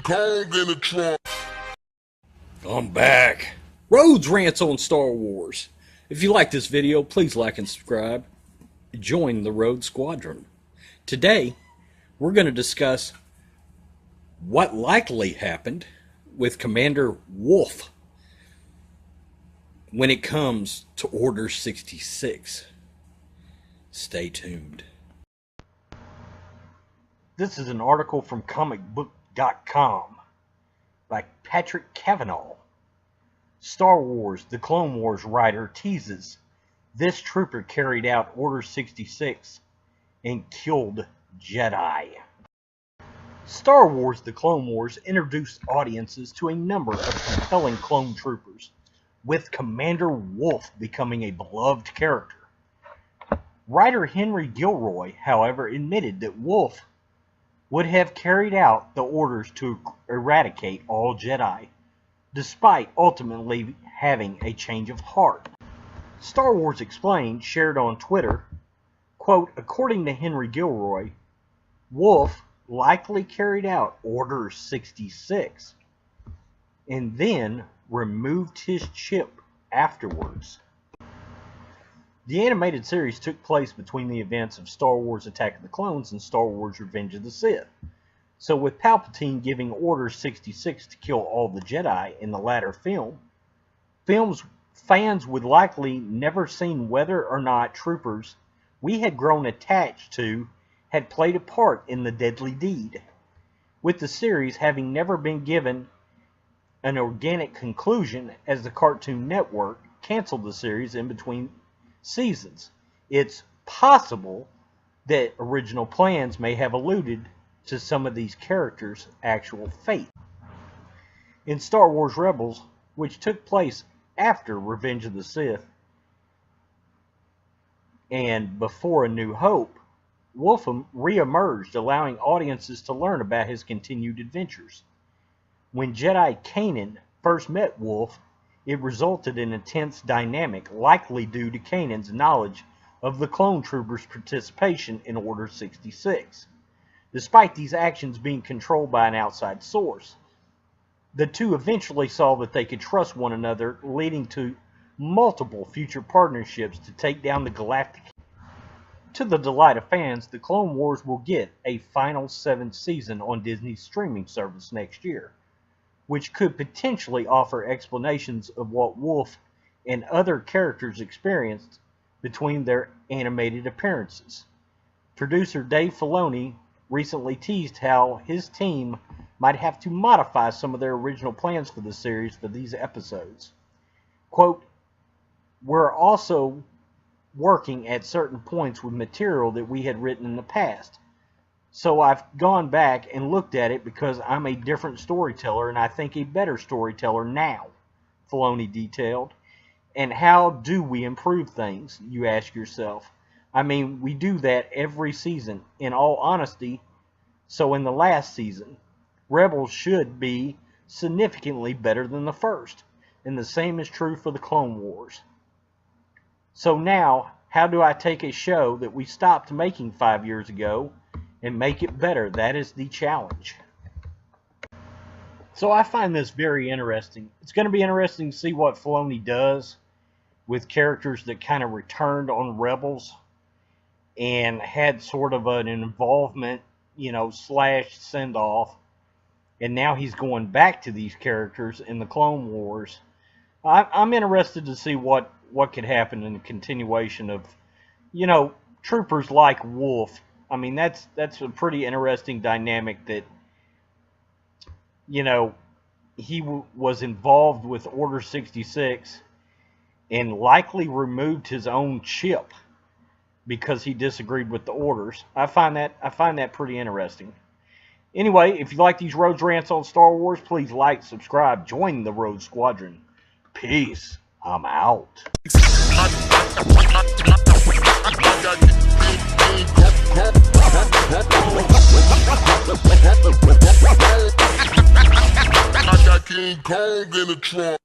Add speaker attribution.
Speaker 1: Kong in the trunk.
Speaker 2: I'm back. Rhodes rants on Star Wars. If you like this video, please like and subscribe. Join the Rhodes Squadron. Today, we're going to discuss what likely happened with Commander Wolfe when it comes to Order 66. Stay tuned. This is an article from comicbook.com by Patrick Cavanaugh. Star Wars: The Clone Wars writer teases this trooper carried out Order 66 and killed Jedi. Star Wars: The Clone Wars introduced audiences to a number of compelling clone troopers, with Commander Wolfe becoming a beloved character. Writer Henry Gilroy, however, admitted that Wolfe would have carried out the orders to eradicate all Jedi, despite ultimately having a change of heart. Star Wars Explained shared on Twitter, quote, according to Henry Gilroy, Wolfe likely carried out Order 66 and then removed his chip afterwards. The animated series took place between the events of Star Wars Attack of the Clones and Star Wars Revenge of the Sith. So with Palpatine giving Order 66 to kill all the Jedi in the latter films fans would likely never seen whether or not troopers we had grown attached to had played a part in the deadly deed, with the series having never been given an organic conclusion as the Cartoon Network canceled the series in between seasons. It's possible that original plans may have alluded to some of these characters' actual fate. In Star Wars Rebels, which took place after Revenge of the Sith and before A New Hope, Wolffe re-emerged, allowing audiences to learn about his continued adventures. When Jedi Kanan first met Wolffe, it resulted in a tense dynamic, likely due to Kanan's knowledge of the clone troopers' participation in Order 66. Despite these actions being controlled by an outside source, the two eventually saw that they could trust one another, leading to multiple future partnerships to take down the galactic. To the delight of fans, the Clone Wars will get a final 7th season on Disney's streaming service next year, which could potentially offer explanations of what Wolffe and other characters experienced between their animated appearances. Producer Dave Filoni recently teased how his team might have to modify some of their original plans for the series for these episodes. Quote, we're also working at certain points with material that we had written in the past. So I've gone back and looked at it because I'm a different storyteller and I think a better storyteller now, Filoni detailed. And how do we improve things, you ask yourself? I mean, we do that every season, in all honesty. So in the last season, Rebels should be significantly better than the first. And the same is true for the Clone Wars. So now, how do I take a show that we stopped making 5 years ago and make it better? That is the challenge. So I find this very interesting. It's going to be interesting to see what Filoni does with characters that kind of returned on Rebels and had sort of an involvement, slash send-off. And now he's going back to these characters in the Clone Wars. I'm interested to see what could happen in the continuation of, troopers like Wolffe. I mean, that's a pretty interesting dynamic that, he was involved with Order 66 and likely removed his own chip because he disagreed with the orders. I find that pretty interesting. Anyway, if you like these Rhodes rants on Star Wars, please like, subscribe, join the Rhodes Squadron. Peace. I'm out.
Speaker 1: I got King Kong in the trunk.